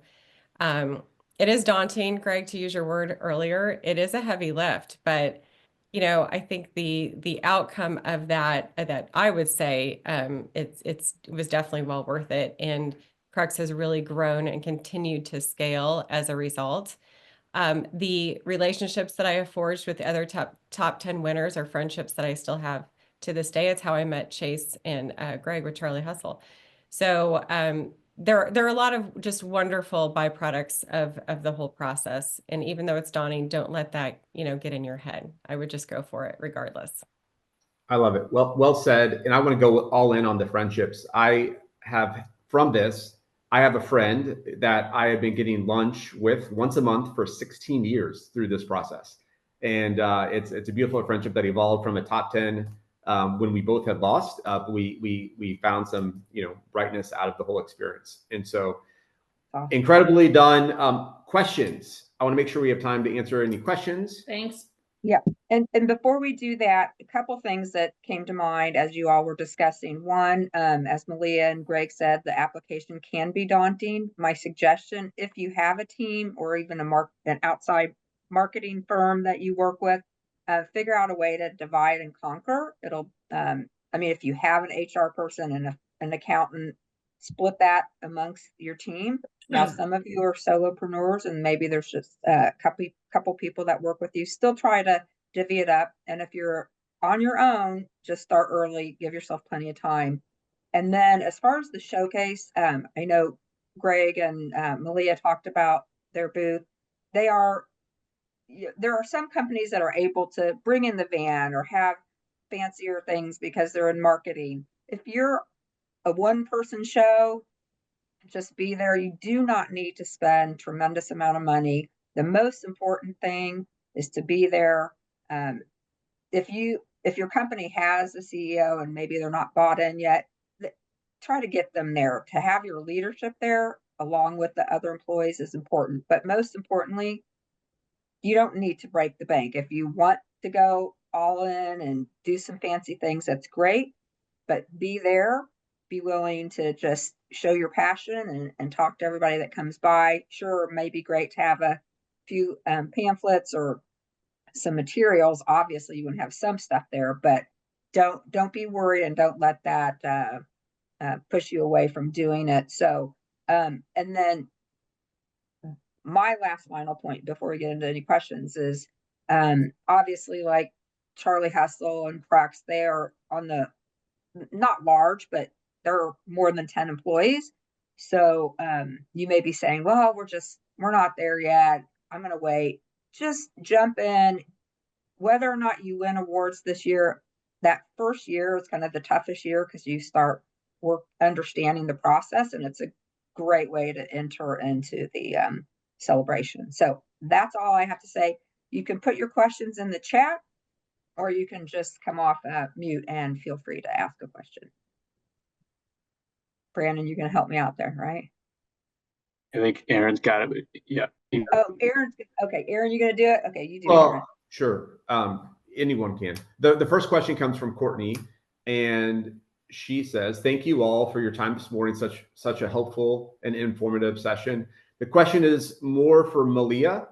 It is daunting, Greg, to use your word earlier. It is a heavy lift, but I think the outcome of that I would say it was definitely well worth it, and Crux has really grown and continued to scale as a result. The relationships that I have forged with the other top 10 winners are friendships that I still have to this day. It's how I met Chase and Greg with Charlie Hustle. So there are a lot of just wonderful byproducts of the whole process. And even though it's daunting, don't let that, get in your head. I would just go for it regardless. I love it. Well said. And I want to go all in on the friendships. I have a friend that I have been getting lunch with once a month for 16 years through this process. And it's a beautiful friendship that evolved from a top 10 when we both had lost. We found some, brightness out of the whole experience. And so incredibly done. Questions. I want to make sure we have time to answer any questions. Thanks. Yeah. And before we do that, a couple things that came to mind as you all were discussing. One, as Malia and Greg said, the application can be daunting. My suggestion, if you have a team or even an outside marketing firm that you work with, figure out a way to divide and conquer. It'll, if you have an HR person and an accountant, split that amongst your team. Now, some of you are solopreneurs and maybe there's just a couple people that work with you. Still try to divvy it up. And if you're on your own, just start early, give yourself plenty of time. And then as far as the showcase, I know Greg and Malia talked about their booth. There are some companies that are able to bring in the van or have fancier things because they're in marketing. If you're a one-person show, just be there. You do not need to spend tremendous amount of money. The most important thing is to be there. If if your company has a CEO and maybe they're not bought in yet, try to get them there. To have your leadership there along with the other employees is important. But most importantly, you don't need to break the bank. If you want to go all in and do some fancy things, that's great. But be there, be willing to just show your passion and talk to everybody that comes by. Sure, it may be great to have a few pamphlets or some materials. Obviously, you want to have some stuff there, but don't be worried and don't let that push you away from doing it. So, and then my last final point before we get into any questions is obviously like Charlie Hustle and Crux, they are on the not large, but there are more than 10 employees. So you may be saying, well, we're not there yet. I'm going to wait. Just jump in. Whether or not you win awards this year, that first year is kind of the toughest year because you start understanding the process, and it's a great way to enter into the celebration. So that's all I have to say. You can put your questions in the chat, or you can just come off mute and feel free to ask a question. Brandon, you're going to help me out there, right? I think Aaron's got it. Yeah. Oh, Aaron's okay. Aaron, you going to do it? Okay, you do. Well, Aaron. sure. Anyone can. The first question comes from Courtney, and she says, "Thank you all for your time this morning. Such a helpful and informative session." The question is more for Malia.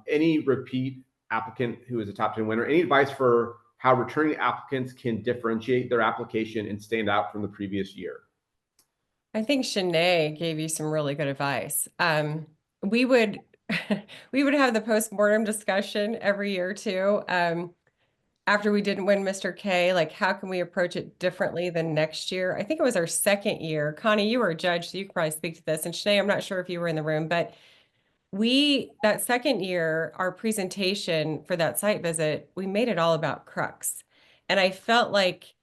Any repeat applicant who is a top 10 winner, any advice for how returning applicants can differentiate their application and stand out from the previous year? I think Shanae gave you some really good advice. We would we would have the postmortem discussion every year too. After we didn't win Mr. K, like how can we approach it differently than next year? I think it was our second year. Connie, you were a judge, so you could probably speak to this. And Shanae, I'm not sure if you were in the room, but that second year, our presentation for that site visit, we made it all about Crux. And I felt like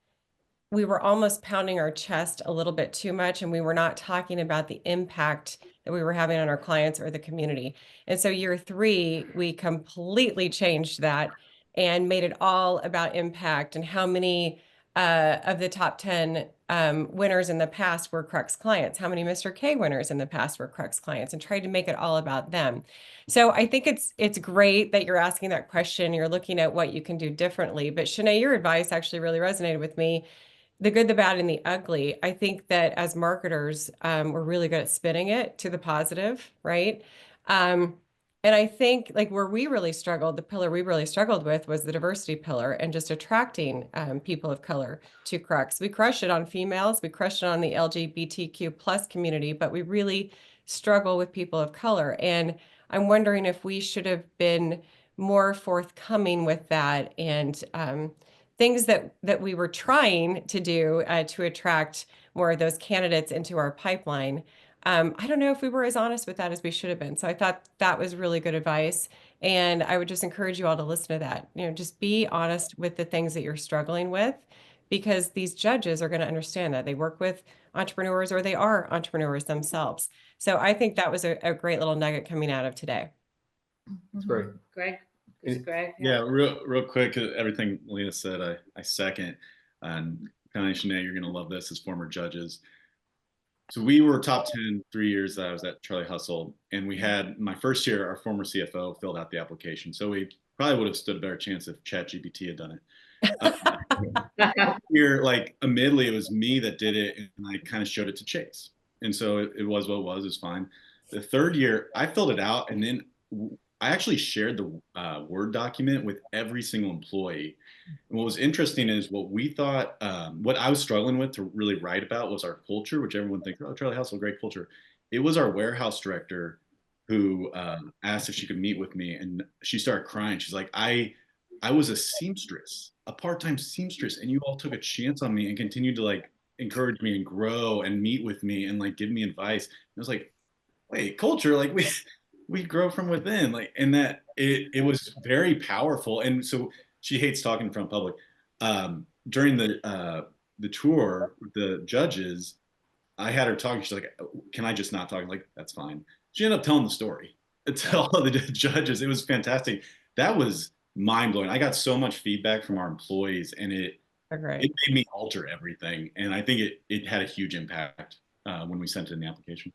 we were almost pounding our chest a little bit too much, and we were not talking about the impact that we were having on our clients or the community. And so year 3, we completely changed that and made it all about impact and how many of the top 10 winners in the past were Crux clients, how many Mr. K winners in the past were Crux clients, and tried to make it all about them. So I think it's great that you're asking that question. You're looking at what you can do differently. But Shanae, your advice actually really resonated with me. The good, the bad, and the ugly. I think that as marketers, we're really good at spinning it to the positive, right? And I think like where we really struggled, the pillar we really struggled with was the diversity pillar and just attracting people of color to Crux. We crushed it on females, we crushed it on the LGBTQ plus community, but we really struggle with people of color. And I'm wondering if we should have been more forthcoming with that and things that we were trying to do to attract more of those candidates into our pipeline. I don't know if we were as honest with that as we should have been. So I thought that was really good advice. And I would just encourage you all to listen to that. Just be honest with the things that you're struggling with, because these judges are going to understand that they work with entrepreneurs or they are entrepreneurs themselves. So I think that was a great little nugget coming out of today. That's great. Greg? Greg? Yeah, real quick, everything Lena said, I second. And Connie, Shanae, you're going to love this as former judges. So we were top 10 3 years that I was at Charlie Hustle, and we had my first year, our former CFO filled out the application. So we probably would have stood a better chance if ChatGPT had done it. Here, like admittedly, it was me that did it, and I kind of showed it to Chase, and so it was what it was. It's fine. The third year, I filled it out, and then I actually shared the Word document with every single employee. And what was interesting is what we thought, what I was struggling with to really write about was our culture, which everyone thinks, oh, Charlie Hustle, great culture. It was our warehouse director who asked if she could meet with me, and she started crying. She's like, I was a seamstress, a part-time seamstress, and you all took a chance on me and continued to like encourage me and grow and meet with me and like give me advice. And I was like, wait, culture, like we grow from within, like, and that it was very powerful. And so she hates talking in front of public. During the tour, the judges, I had her talking. She's like, "Can I just not talk?" I'm like, that's fine. She ended up telling the story to all the judges. It was fantastic. That was mind blowing. I got so much feedback from our employees, and it Agreed. made me alter everything. And I think it had a huge impact when we sent in the application.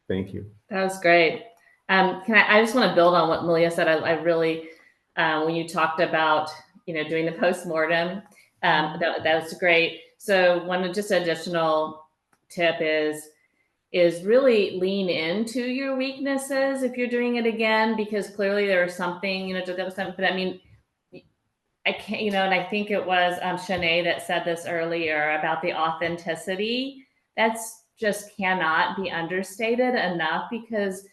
Thank you. That was great. I just want to build on what Malia said. I really, when you talked about, doing the postmortem, that was great. So one just additional tip is really lean into your weaknesses if you're doing it again, because clearly there's something, but I mean, I can't, and I think it was Shanae that said this earlier about the authenticity. That's just cannot be understated enough, because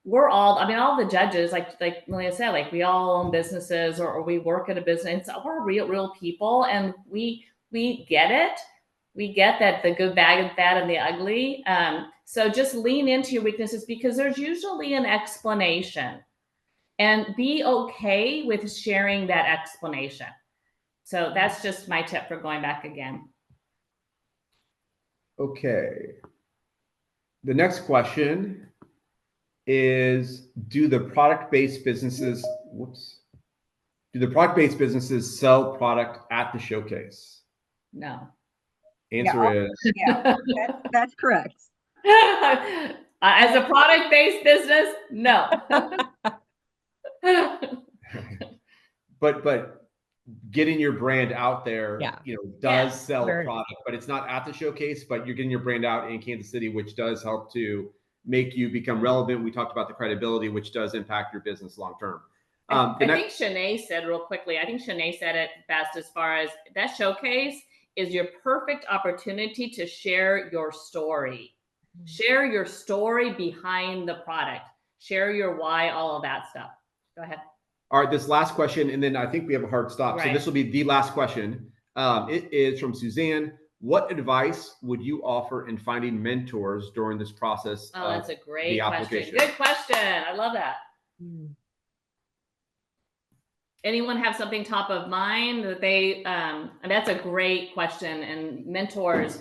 we're all, all the judges, like Malia said, like we all own businesses or we work at a business. We're real people, and we get it. We get that the good, bad, and bad, and the ugly. So just lean into your weaknesses, because there's usually an explanation, and be okay with sharing that explanation. So that's just my tip for going back again. Okay. The next question is, do the product-based businesses sell product at the showcase? No. Answer is Yeah, that's correct. As a product-based business, no. but getting your brand out there, Yeah. does sell Very- product, but it's not at the showcase, but you're getting your brand out in Kansas City, which does help to make you become relevant. We talked about the credibility, which does impact your business long-term. I think Shanae said real quickly, said it best, as far as that showcase is your perfect opportunity to share your story. Share your story behind the product. Share your why, all of that stuff. Go ahead. All right, this last question, and then I think we have a hard stop. Right. So this will be the last question. It is from Suzanne. What advice would you offer in finding mentors during this process? Oh, that's a great the question. application? Good question. I love that. Anyone have something top of mind that they, and that's a great question. And mentors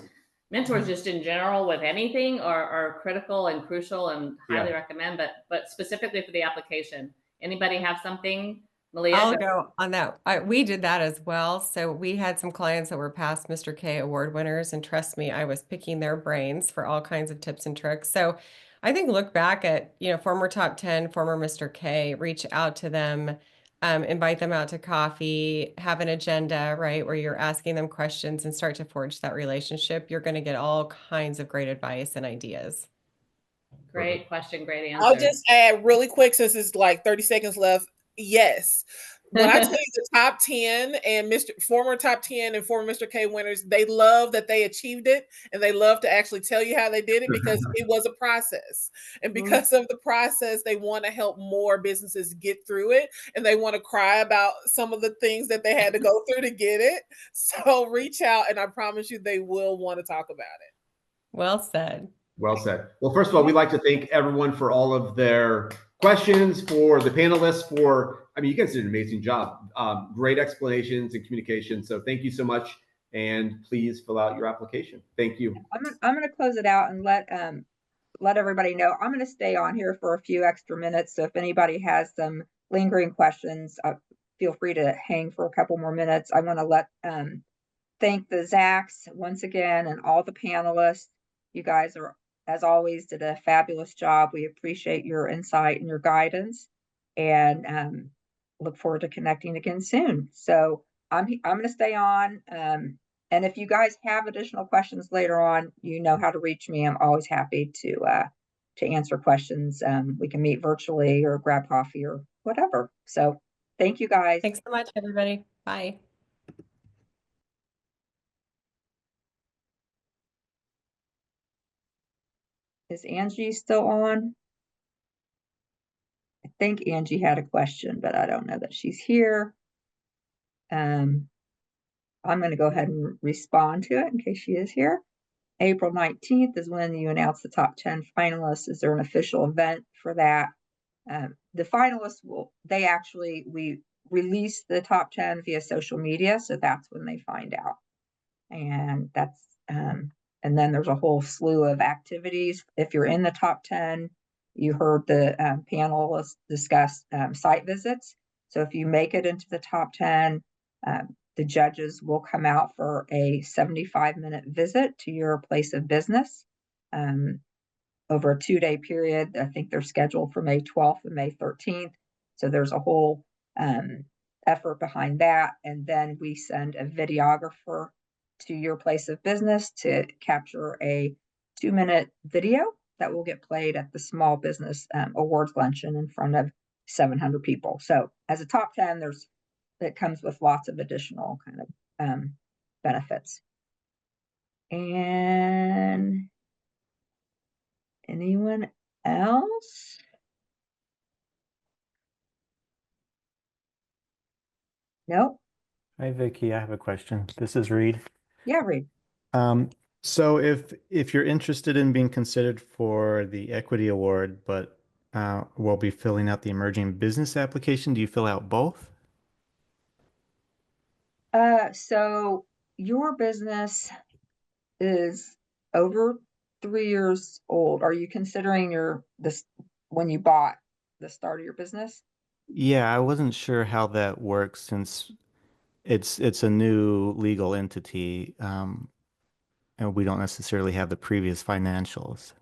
just in general with anything are critical and crucial and highly recommend, but specifically for the application. Anybody have something? Malia? I'll go on that. We did that as well. So we had some clients that were past Mr. K award winners, and trust me, I was picking their brains for all kinds of tips and tricks. So I think look back at, former top 10, former Mr. K, reach out to them, invite them out to coffee, have an agenda, right, where you're asking them questions and start to forge that relationship. You're going to get all kinds of great advice and ideas. Great question. Great answer. I'll just add really quick, since it's like 30 seconds left. Yes. When I tell you the top 10 and former top 10 and former Mr. K winners, they love that they achieved it, and they love to actually tell you how they did it, because it was a process. And because of the process, they want to help more businesses get through it, and they want to cry about some of the things that they had to go through to get it. So reach out, and I promise you they will want to talk about it. Well said. Well said. Well, first of all, we'd like to thank everyone for all of their questions, for the panelists, you guys did an amazing job. Great explanations and communication. So thank you so much. And please fill out your application. Thank you. I'm going to close it out and let everybody know. I'm going to stay on here for a few extra minutes. So if anybody has some lingering questions, feel free to hang for a couple more minutes. I want to thank the Zacks once again and all the panelists. You guys are, as always, did a fabulous job. We appreciate your insight and your guidance, and look forward to connecting again soon. So I'm going to stay on. And if you guys have additional questions later on, you know how to reach me. I'm always happy to answer questions. We can meet virtually or grab coffee or whatever. So thank you guys. Thanks so much, everybody. Bye. Is Angie still on? I think Angie had a question, but I don't know that she's here. I'm going to go ahead and respond to it in case she is here. April 19th is when you announce the top 10 finalists. Is there an official event for that? The finalists we release the top 10 via social media. So that's when they find out. And that's, and then there's a whole slew of activities. If you're in the top 10, you heard the panelists discuss site visits. So if you make it into the top 10, the judges will come out for a 75-minute visit to your place of business over a 2-day period. I think they're scheduled for May 12th and May 13th. So there's a whole effort behind that. And then we send a videographer to your place of business to capture a 2-minute video that will get played at the Small Business Awards Luncheon in front of 700 people. So as a top 10, it comes with lots of additional kind of benefits. And anyone else? Nope. Hi, Vicky. I have a question. This is Reed. Yeah, Reed. So if you're interested in being considered for the Equity Award, but will be filling out the Emerging Business application, do you fill out both? So your business is over 3 years old. Are you considering this when you bought the start of your business? Yeah, I wasn't sure how that works since it's a new legal entity, and we don't necessarily have the previous financials.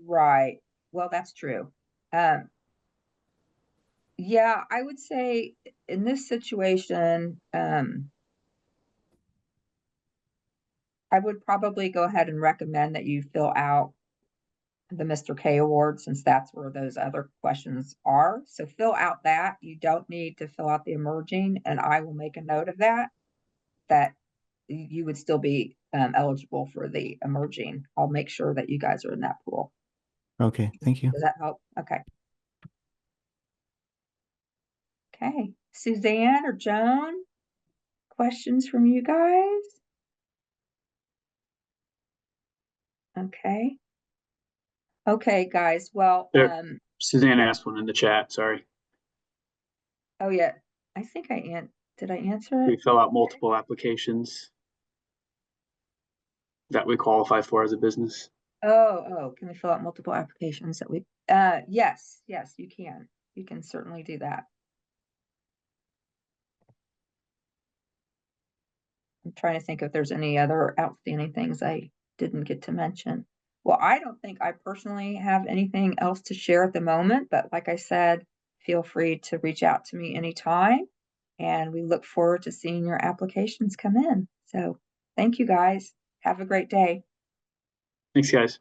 Right. Well, that's true. Yeah, I would say in this situation, I would probably go ahead and recommend that you fill out the Mr. K Award, since that's where those other questions are. So fill out that. You don't need to fill out the emerging, and I will make a note of that you would still be eligible for the emerging. I'll make sure that you guys are in that pool. Okay, thank you. Does that help? Okay. Okay. Suzanne or Joan, questions from you guys? Okay. Okay, guys. Well, There. Suzanne asked one in the chat. Sorry. oh yeah, I think did I answer We it? fill out multiple applications that we qualify for as a business. Oh, can we fill out multiple applications that yes, you can. You can certainly do that. I'm trying to think if there's any other outstanding things I didn't get to mention. Well, I don't think I personally have anything else to share at the moment, but like I said, feel free to reach out to me anytime. And we look forward to seeing your applications come in. So thank you guys. Have a great day. Thanks, guys.